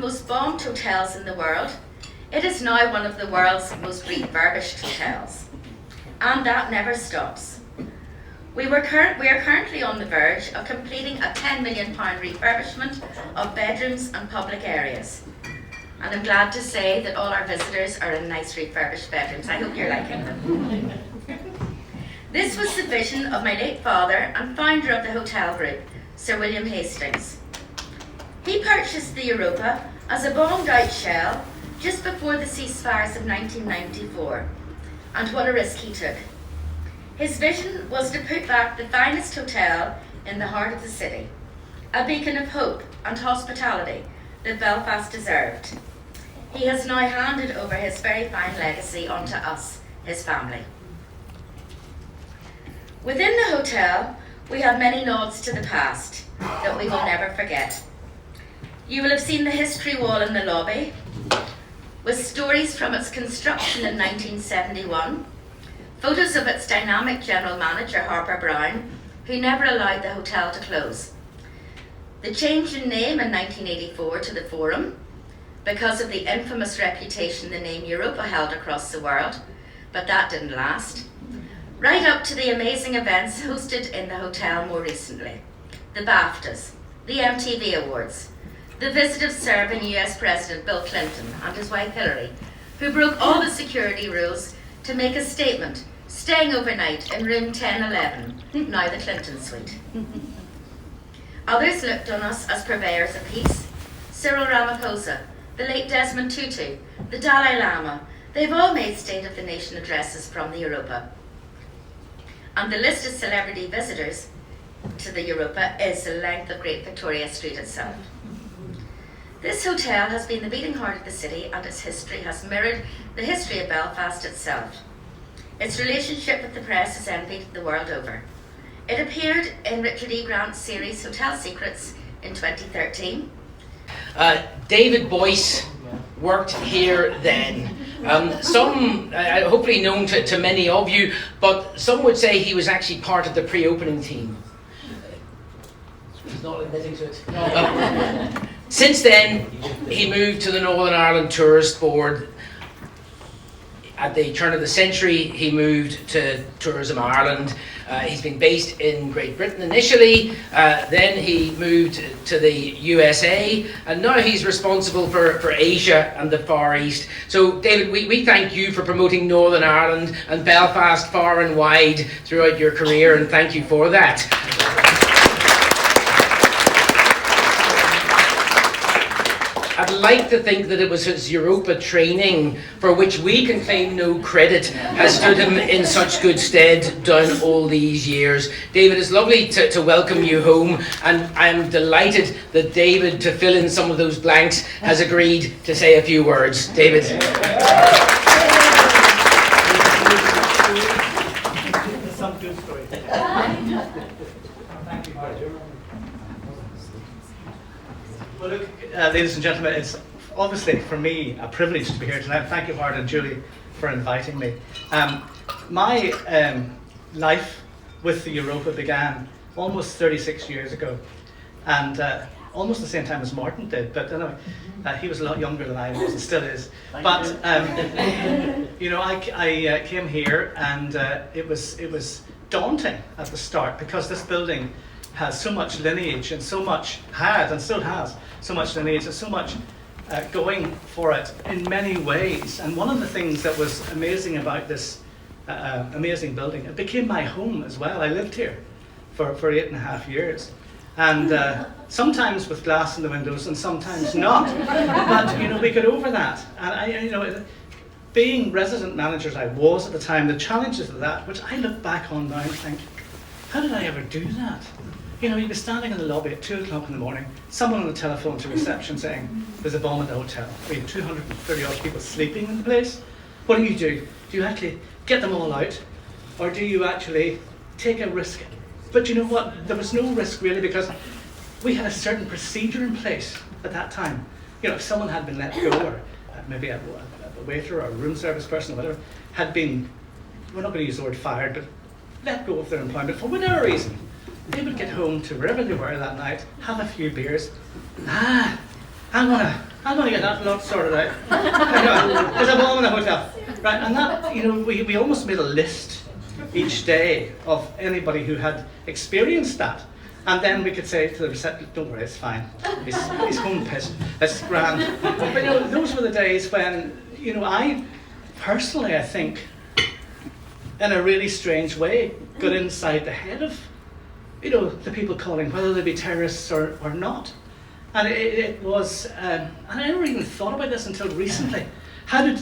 Most bombed hotels in the world, it is now one of the world's most refurbished hotels. And that never stops. We are currently on the verge of completing a £10 million refurbishment of bedrooms and public areas. And I'm glad to say that all our visitors are in nice refurbished bedrooms. I hope you're liking them. This was the vision of my late father and founder of the hotel group, Sir William Hastings. He purchased the Europa as a bombed out shell just before the ceasefires of 1994. And what a risk he took. His vision was to put back the finest hotel in the heart of the city, a beacon of hope and hospitality that Belfast deserved. He has now handed over his very fine legacy onto us, his family. Within the hotel, we have many nods to the past that we will never forget. You will have seen the history wall in the lobby, with stories from its construction in 1971, photos of its dynamic general manager, Harper Brown, who never allowed the hotel to close. The change in name in 1984 to the Forum, because of the infamous reputation the name Europa held across the world, but that didn't last. Right up to the amazing events hosted in the hotel more recently. The BAFTAs, the MTV Awards, the visit of serving US President Bill Clinton and his wife Hillary, who broke all the security rules to make a statement, staying overnight in room 1011, now the Clinton suite. Others looked on us as purveyors of peace. Cyril Ramaphosa, the late Desmond Tutu, the Dalai Lama, they've all made State of the Nation addresses from the Europa. And the list of celebrity visitors to the Europa is the length of Great Victoria Street itself. This hotel has been the beating heart of the city, and its history has mirrored the history of Belfast itself. Its relationship with the press is envied the world over. It appeared in Richard E. Grant's series Hotel Secrets in 2013. David Boyce worked here then. Some, hopefully known to many of you, but some would say he was actually part of the pre-opening team. He's not admitting to it. Since then, he moved to the Northern Ireland Tourist Board. At the turn of the century, he moved to Tourism Ireland. He's been based in Great Britain initially, then he moved to the USA, and now he's responsible for Asia and the Far East. So, David, we thank you for promoting Northern Ireland and Belfast far and wide throughout your career, and thank you for that. I'd like to think that it was his Europa training, for which we can claim no credit, has stood him in such good stead down all these years. David, it's lovely to welcome you home, and I'm delighted that David, to fill in some of those blanks, has agreed to say a few words. David. Some good story. Thank you, well, look, ladies and gentlemen, it's obviously for me a privilege to be here tonight. Thank you, Howard and Julie, for inviting me. My life with the Europa began almost 36 years ago, and almost the same time as Martin did. But anyway, he was a lot younger than I was, and still is. But you know, I came here, and it was daunting at the start, because this building has so much lineage and so much had and still has so much lineage and so much going for it in many ways. And one of the things that was amazing about this amazing building, it became my home as well. I lived here for 8.5 years, and sometimes with glass in the windows and sometimes not. But you know, we got over that. And you know, being resident manager as I was at the time, the challenges of that, which I look back on now and think, how did I ever do that? You know, you'd be standing in the lobby at 2 o'clock in the morning, someone on the telephone to reception saying, there's a bomb in the hotel. We have 230 odd people sleeping in the place. What do? Do you actually get them all out? Or do you actually take a risk? But you know what? There was no risk really, because we had a certain procedure in place at that time. You know, if someone had been let go, or maybe a waiter or a room service person or whatever, had been, we're not going to use the word fired, but let go of their employment for whatever reason, they would get home to wherever they were that night, have a few beers. I'm gonna I'm going to get that lot sorted out. There's a bomb in the hotel. Right, and that, we almost made a list each day of anybody who had experienced that. And then we could say to the receptionist, don't worry, it's fine. He's home pissed. It's grand. But those were the days when, I personally, I think, in a really strange way, got inside the head of, the people calling, whether they be terrorists or not. And it was, and I never even thought about this until recently. How did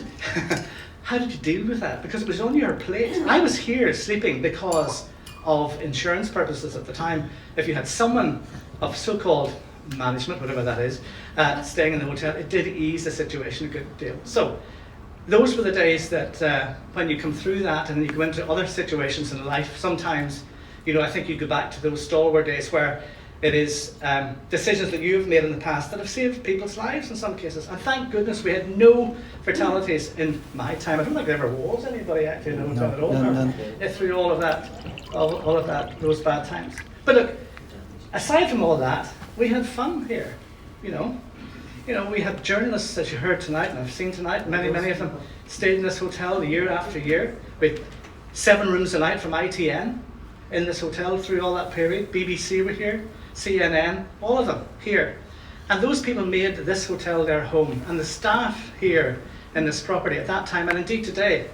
you deal with that? Because it was on your plate. I was here sleeping because of insurance purposes at the time. If you had someone of so-called management, whatever that is, staying in the hotel, it did ease the situation a good deal. So those were the days that when you come through that and then you go into other situations in life, sometimes, I think you go back to those stalwart days where it is decisions that you've made in the past that have saved people's lives in some cases. And thank goodness we had no fatalities in my time. I don't think there ever was anybody actually in the hotel at all through all of that, those bad times. But look, aside from all that, we had fun here, we had journalists, as you heard tonight, and I've seen tonight, many of them stayed in this hotel year after year. We had 7 rooms a night from ITN in this hotel through all that period. BBC were here, CNN, all of them here. And those people made this hotel their home. And the staff here in this property at that time, and indeed today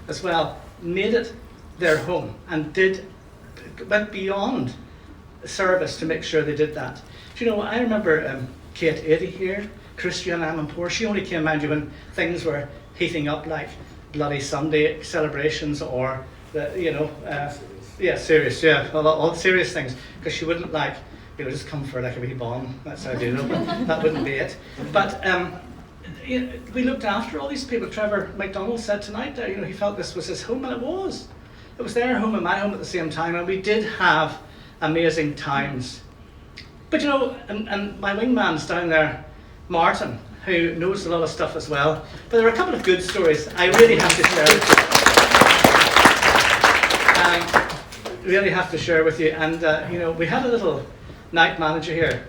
as well, made it their home and went beyond service to make sure they did that. I remember Kate Eddy here, Christian Amanpour. She only came, mind you, when things were heating up like Bloody Sunday celebrations or serious, all serious things, because she wouldn't just come for like a wee bomb. That's how I do know, but that wouldn't be it. But we looked after all these people. Trevor McDonald said tonight that he felt this was his home, and it was. It was their home and my home at the same time, and we did have amazing times. But and my wingman's down there, Martin, who knows a lot of stuff as well. But there are a couple of good stories I really have to share with you. And we had a little night manager here,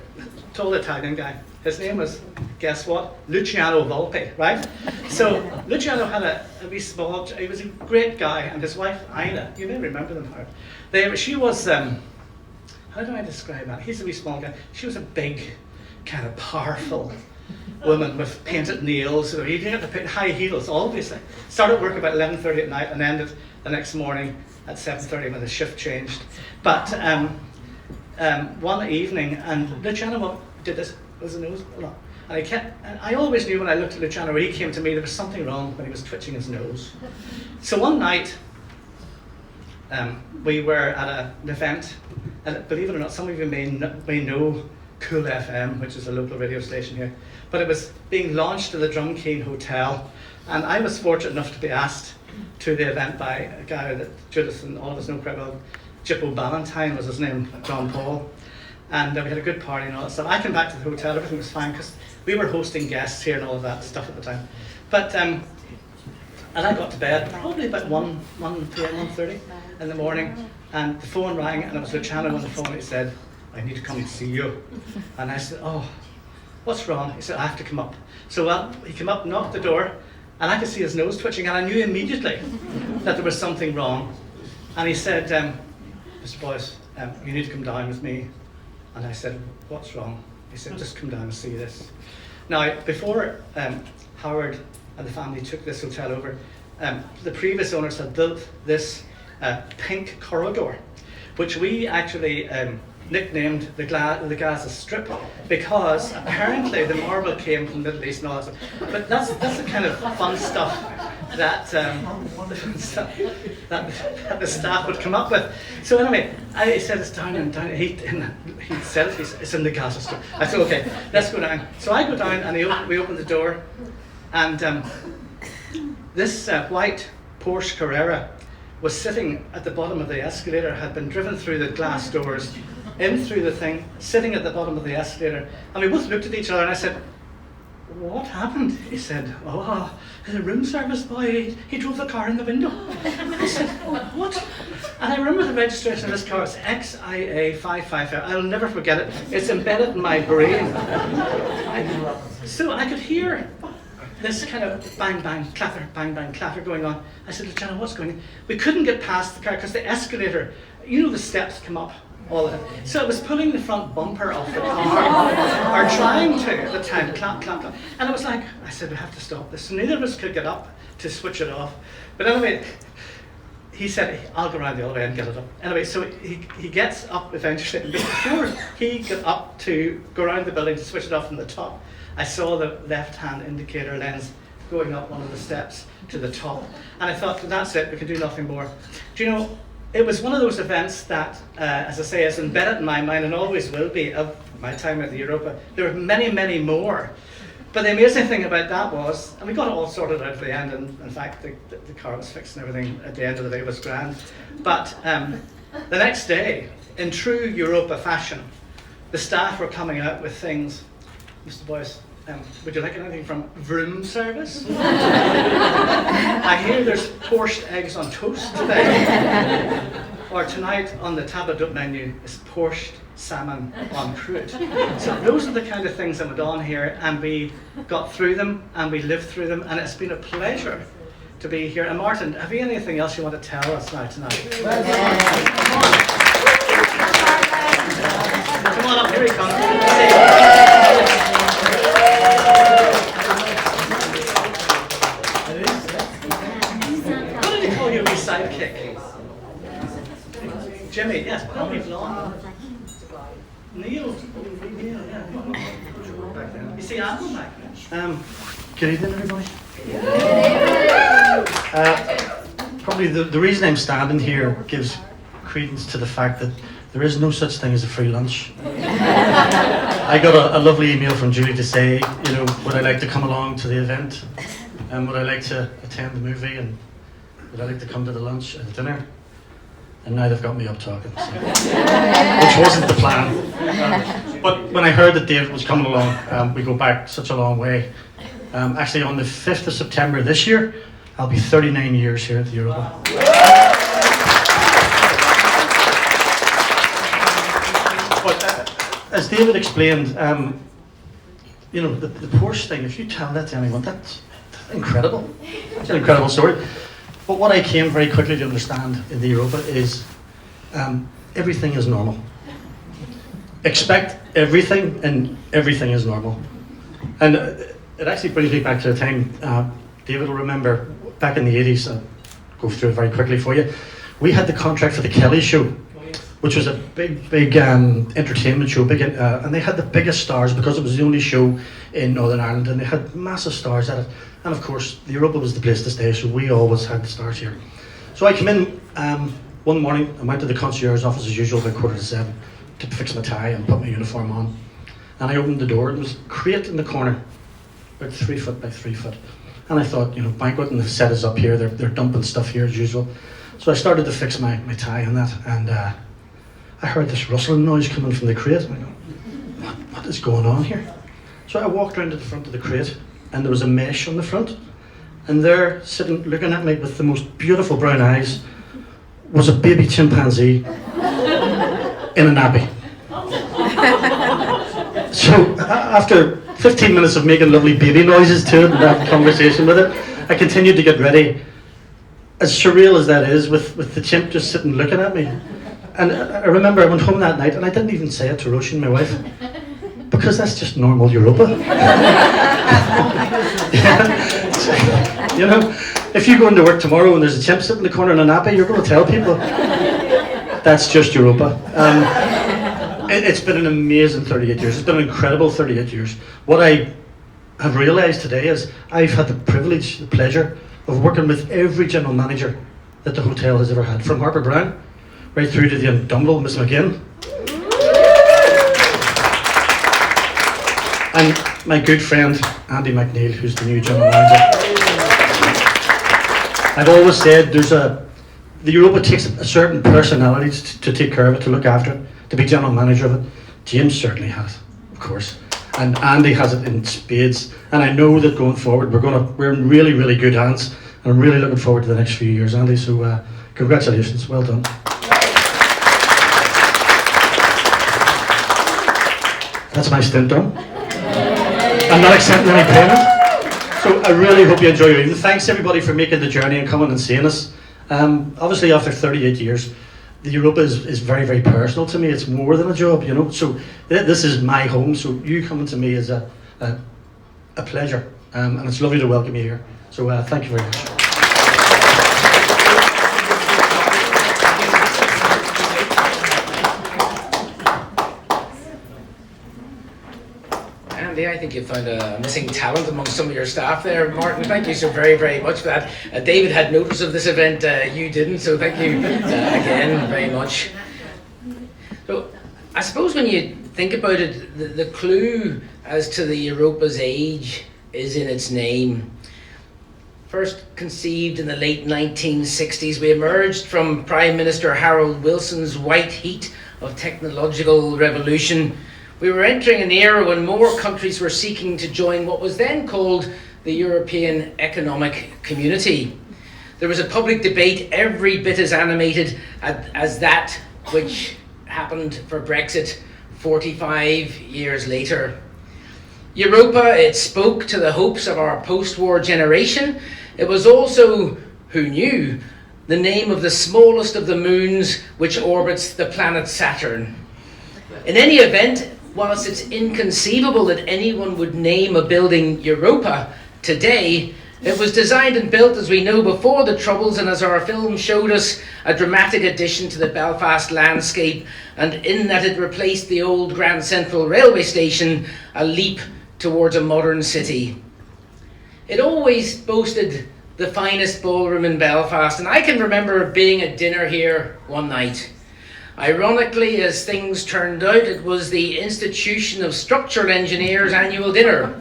tall Italian guy. His name was, guess what? Luciano Volpe, right? So Luciano had a wee small, he was a great guy, and his wife Ina, you may remember them, she was, how do I describe that? He's a wee small guy. She was a big, kind of powerful woman with painted nails. So you didn't have to put high heels, obviously. Started work about 11:30 at night and ended the next morning at 7:30 when the shift changed. But one evening, and Luciano did this, was a nose a lot. And I always knew when I looked at Luciano, when he came to me, there was something wrong when he was twitching his nose. So one night, we were at an event, and believe it or not, some of you may know Cool FM, which is a local radio station here, but it was being launched at the Drumkeen Hotel, and I was fortunate enough to be asked to the event by a guy that Judith and all of us know quite well. Jippo Ballantyne was his name, John Paul, and we had a good party and all that stuff. I came back to the hotel, everything was fine, because we were hosting guests here and all of that stuff at the time. But and I got to bed probably about 1 p.m., 1:30 in the morning, and the phone rang, and it was Luciano on the phone. He said, I need to come and see you. And I said, oh, what's wrong? He said, I have to come up. So he came up, knocked the door, and I could see his nose twitching, and I knew immediately that there was something wrong. And he said, Mr. Boyce, you need to come down with me. And I said, what's wrong? He said, just come down and see this. Now, before Howard and the family took this hotel over, the previous owners had built this pink corridor, which we actually nicknamed the Gaza Strip, because apparently the marble came from the Middle East and all that stuff. But that's the kind of fun stuff that the staff would come up with. So anyway, I said it's down and down. He said it's in the Gaza Strip. I said, okay, let's go down. So I go down, and we open the door, and this white Porsche Carrera was sitting at the bottom of the escalator, had been driven through the glass doors, in through the thing, sitting at the bottom of the escalator. And we both looked at each other, and I said, what happened? He said, oh, the room service boy, he drove the car in the window. I said, what? And I remember the registration of this car, it's XIA 555. I'll never forget it. It's embedded in my brain. So I could hear this kind of bang, bang, clatter going on. I said, Jenna, what's going on? We couldn't get past the car because the escalator, you know, the steps come up all the time. So it was pulling the front bumper off the car, or trying to at the time, clap. And it was like, I said, we have to stop this. So neither of us could get up to switch it off. But anyway, he said, I'll go around the other way and get it up. Anyway, so he gets up eventually. But before he got up to go around the building to switch it off from the top, I saw the left-hand indicator lens going up one of the steps to the top. And I thought, that's it, we can do nothing more. Do you know, it was one of those events that, as I say, is embedded in my mind and always will be of my time at the Europa. There were many, many more. But the amazing thing about that was, and we got it all sorted out at the end, and in fact the car was fixed and everything at the end of the day was grand. But the next day, in true Europa fashion, the staff were coming out with things. Mr. Boyce, would you like anything from Vroom service? I hear there's poached eggs on toast today. Or tonight on the table d'hote menu is poached salmon on crude. So those are the kind of things that went on here, and we got through them and we lived through them, and it's been a pleasure to be here. And Martin, have you anything else you want to tell us now tonight? Come on up, here he comes. What did he call you, wee sidekick? Jimmy, yes, Bobby Vlon. Neil, yeah. You see, I'm back then. Good evening, everybody. Probably the reason I'm standing here gives credence to the fact that there is no such thing as a free lunch. I got a lovely email from Julie to say, you know, would I like to come along to the event, and would I like to attend the movie, and would I like to come to the lunch and the dinner. And now they've got me up talking, so. Which wasn't the plan. But when I heard that David was coming along, we go back such a long way. Actually, on the 5th of September this year, I'll be 39 years here at the Europa. But as David explained, you know, the Porsche thing, if you tell that to anyone, that's incredible. It's an incredible story. But what I came very quickly to understand in the Europa is everything is normal. Expect everything, and everything is normal. And it actually brings me back to a time, David will remember, back in the 80s, I'll go through it very quickly for you. We had the contract for the Kelly Show, which was a big entertainment show, and they had the biggest stars because it was the only show in Northern Ireland, and they had massive stars at it. And of course, the Europa was the place to stay, so we always had the stars here. So I came in one morning, I went to the concierge office as usual about 7:15 to fix my tie and put my uniform on. And I opened the door, and there was a crate in the corner, about 3 foot by 3 foot. And I thought, you know, banquet and the set is up here, they're dumping stuff here as usual. So I started to fix my tie and that, and I heard this rustling noise coming from the crate, and I go, what is going on here? So I walked around to the front of the crate, and there was a mesh on the front, and there, sitting looking at me with the most beautiful brown eyes, was a baby chimpanzee in a nappy. So after 15 minutes of making lovely baby noises to it and having a conversation with it, I continued to get ready. As surreal as that is, with the chimp just sitting looking at me. And I remember I went home that night, and I didn't even say it to Roisin, my wife, because that's just normal Europa. Yeah. You know, if you go into work tomorrow and there's a chimp sitting in the corner in a nappy, you're going to tell people that's just Europa. It's been an amazing 38 years. It's been an incredible 38 years. What I have realised today is I've had the privilege, the pleasure of working with every general manager that the hotel has ever had, from Harper Brown right through to the indomitable Miss McGinn. And my good friend Andy McNeil, who's the new general manager. I've always said the Europa takes a certain personality to take care of it, to look after it, to be general manager of it. James certainly has, of course, and Andy has it in spades. And I know that going forward we're in really, really good hands, and I'm really looking forward to the next few years, Andy. So congratulations, well done. That's my stint done. I'm not accepting any payment. So I really hope you enjoy your evening. Thanks everybody for making the journey and coming and seeing us. Obviously after 38 years, the Europa is very, very personal to me. It's more than a job, you know. So this is my home. So you coming to me is a pleasure, and it's lovely to welcome you here. So thank you very much. Andy, I think you found a missing talent among some of your staff there. Martin, thank you so very, very much for that. David had notice of this event, you didn't, so thank you again very much. So, I suppose when you think about it, the clue as to the Europa's age is in its name. First conceived in the late 1960s, we emerged from Prime Minister Harold Wilson's white heat of technological revolution. We were entering an era when more countries were seeking to join what was then called the European Economic Community. There was a public debate every bit as animated as that which happened for Brexit 45 years later. Europa, it spoke to the hopes of our post-war generation. It was also, who knew, the name of the smallest of the moons which orbits the planet Saturn. In any event, whilst it's inconceivable that anyone would name a building Europa today, it was designed and built, as we know, before the Troubles, and as our film showed us, a dramatic addition to the Belfast landscape, and in that it replaced the old Grand Central railway station, a leap towards a modern city. It always boasted the finest ballroom in Belfast, and I can remember being at dinner here one night. Ironically, as things turned out, it was the Institution of Structural Engineers annual dinner.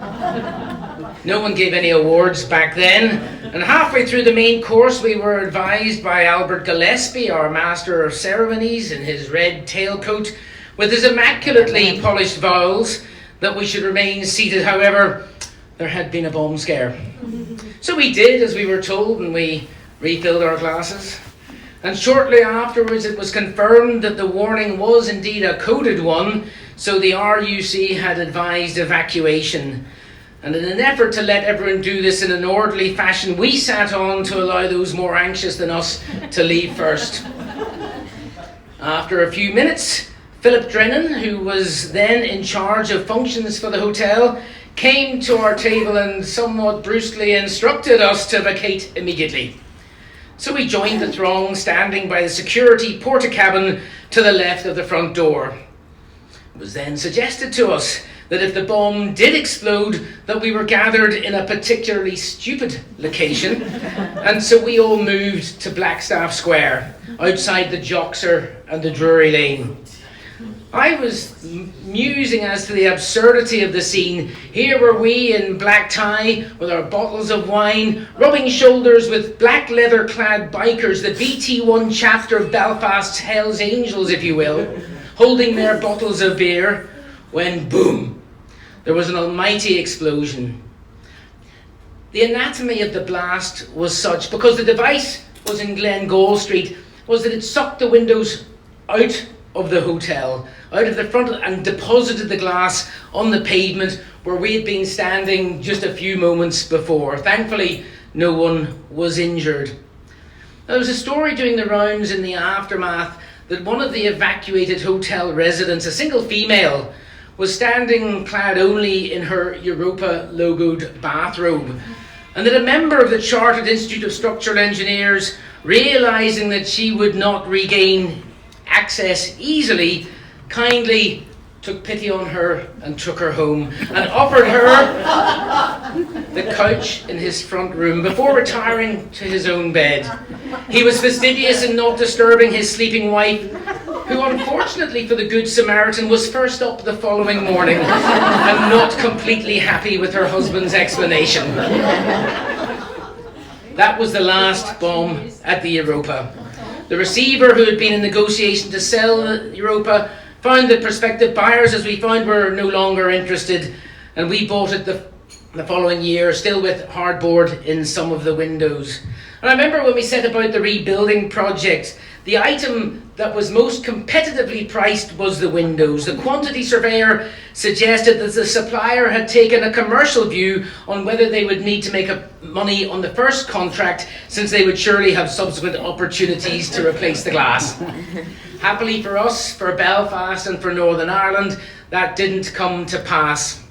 No one gave any awards back then, and halfway through the main course we were advised by Albert Gillespie, our Master of Ceremonies, in his red tailcoat, with his immaculately polished vowels, that we should remain seated. However, there had been a bomb scare. So we did as we were told, and we refilled our glasses. And shortly afterwards it was confirmed that the warning was indeed a coded one, so the RUC had advised evacuation. And in an effort to let everyone do this in an orderly fashion, we sat on to allow those more anxious than us to leave first. After a few minutes, Philip Drennan, who was then in charge of functions for the hotel, came to our table and somewhat brusquely instructed us to vacate immediately. So we joined the throng, standing by the security porta-cabin to the left of the front door. It was then suggested to us that if the bomb did explode, that we were gathered in a particularly stupid location, and so we all moved to Blackstaff Square, outside the Joxer and the Drury Lane. I was musing as to the absurdity of the scene. Here were we in black tie, with our bottles of wine, rubbing shoulders with black leather-clad bikers, the BT1 chapter of Belfast's Hells Angels, if you will, holding their bottles of beer, when boom, there was an almighty explosion. The anatomy of the blast was such, because the device was in Glengall Street, was that it sucked the windows out of the hotel, out of the front, and deposited the glass on the pavement where we had been standing just a few moments before. Thankfully, no one was injured. There was a story doing the rounds in the aftermath that one of the evacuated hotel residents, a single female, was standing clad only in her Europa logoed bathrobe, and that a member of the Chartered Institute of Structural Engineers, realising that she would not regain access easily, kindly took pity on her and took her home and offered her the couch in his front room before retiring to his own bed. He was fastidious in not disturbing his sleeping wife, who unfortunately for the Good Samaritan was first up the following morning and not completely happy with her husband's explanation. That was the last bomb at the Europa. The receiver, who had been in negotiation to sell the Europa, found that prospective buyers, as we found, were no longer interested, and we bought it the following year, still with hardboard in some of the windows. And I remember when we set about the rebuilding project, The item that was most competitively priced was the windows. The quantity surveyor suggested that the supplier had taken a commercial view on whether they would need to make money on the first contract, since they would surely have subsequent opportunities to replace the glass. Happily for us, for Belfast and for Northern Ireland, that didn't come to pass.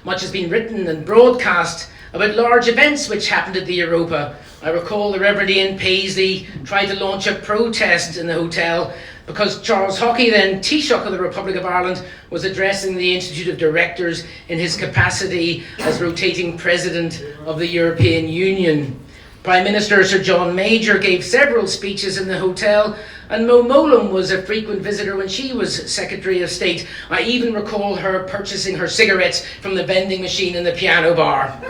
Much has been written and broadcast about large events which happened at the Europa. I recall the Reverend Ian Paisley tried to launch a protest in the hotel because Charles Hockey, then Taoiseach of the Republic of Ireland, was addressing the Institute of Directors in his capacity as rotating President of the European Union. Prime Minister Sir John Major gave several speeches in the hotel, and Mo Mowlam was a frequent visitor when she was Secretary of State. I even recall her purchasing her cigarettes from the vending machine in the piano bar.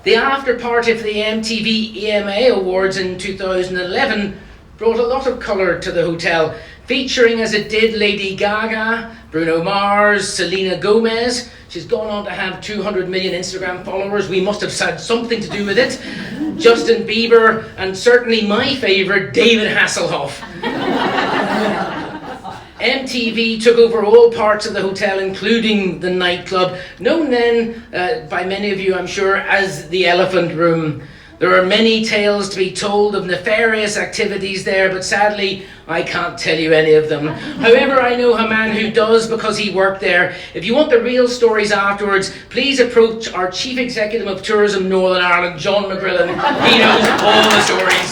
The after party for the MTV EMA Awards in 2011 brought a lot of colour to the hotel, featuring as it did Lady Gaga, Bruno Mars, Selena Gomez. She's gone on to have 200 million Instagram followers. We must have had something to do with it. Justin Bieber, and certainly my favourite, David Hasselhoff. MTV took over all parts of the hotel, including the nightclub, known then by many of you, I'm sure, as the Elephant Room. There are many tales to be told of nefarious activities there, but sadly, I can't tell you any of them. However, I know a man who does, because he worked there. If you want the real stories afterwards, please approach our Chief Executive of Tourism Northern Ireland, John McGrillen. He knows all the stories.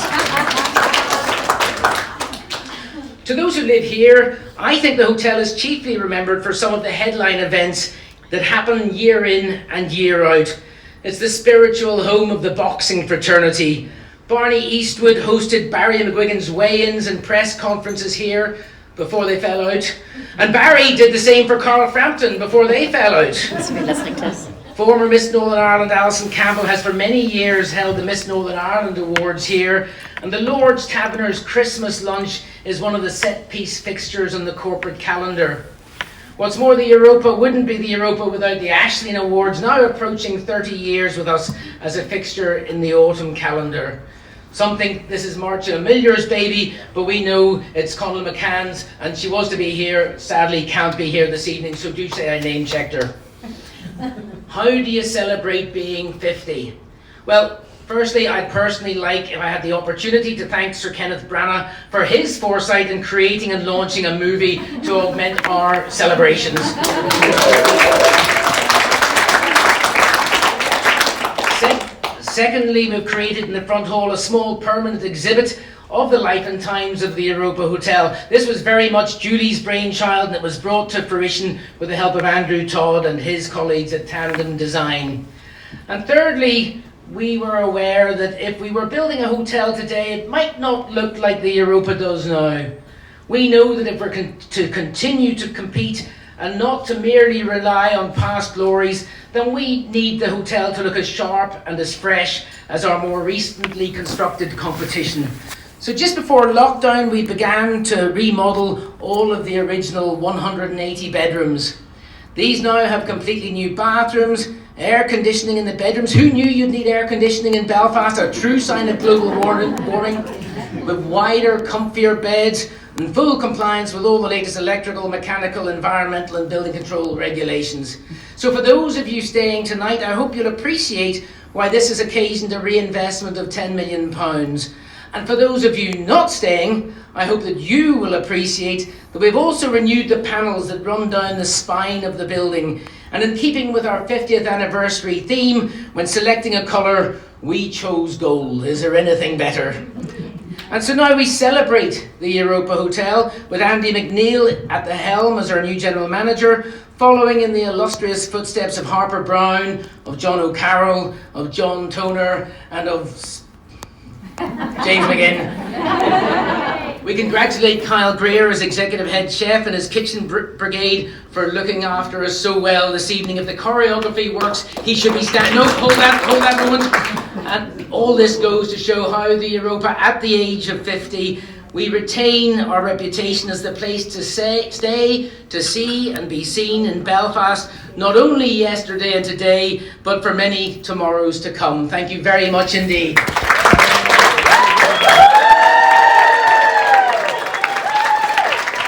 To those who live here, I think the hotel is chiefly remembered for some of the headline events that happen year in and year out. It's the spiritual home of the boxing fraternity. Barney Eastwood hosted Barry McGuigan's weigh-ins and press conferences here before they fell out. And Barry did the same for Carl Frampton before they fell out. That's for listening to us. Former Miss Northern Ireland Alison Campbell has for many years held the Miss Northern Ireland Awards here, and the Lord's Taverner's Christmas lunch is one of the set-piece fixtures on the corporate calendar. What's more, the Europa wouldn't be the Europa without the Ashling Awards, now approaching 30 years with us as a fixture in the autumn calendar. Some think this is Marcia Millier's baby, but we know it's Conal McCann's, and she was to be here, sadly can't be here this evening, so do say I name-checked her. How do you celebrate being 50? Well, firstly, I'd personally like, if I had the opportunity, to thank Sir Kenneth Branagh for his foresight in creating and launching a movie to augment our celebrations. Secondly, we've created in the front hall a small permanent exhibit of the life and times of the Europa Hotel. This was very much Julie's brainchild, and it was brought to fruition with the help of Andrew Todd and his colleagues at Tandem Design. And thirdly, we were aware that if we were building a hotel today, it might not look like the Europa does now. We know that if we're to continue to compete and not to merely rely on past glories, then we need the hotel to look as sharp and as fresh as our more recently constructed competition. So just before lockdown, we began to remodel all of the original 180 bedrooms. These now have completely new bathrooms, air conditioning in the bedrooms. Who knew you'd need air conditioning in Belfast? A true sign of global warming. With wider, comfier beds and full compliance with all the latest electrical, mechanical, environmental and building control regulations. So for those of you staying tonight, I hope you'll appreciate why this has occasioned a reinvestment of £10 million. And for those of you not staying, I hope that you will appreciate that we've also renewed the panels that run down the spine of the building. And in keeping with our 50th anniversary theme, when selecting a colour, we chose gold. Is there anything better? And so now we celebrate the Europa Hotel with Andy McNeil at the helm as our new general manager, following in the illustrious footsteps of Harper Brown, of John O'Carroll, of John Toner, and of James McGinn. We congratulate Kyle Greer as executive head chef and his kitchen brigade for looking after us so well this evening. If the choreography works, he should be standing. No, hold that moment. And all this goes to show how the Europa, at the age of 50, we retain our reputation as the place to stay, to see and be seen in Belfast, not only yesterday and today, but for many tomorrows to come. Thank you very much indeed.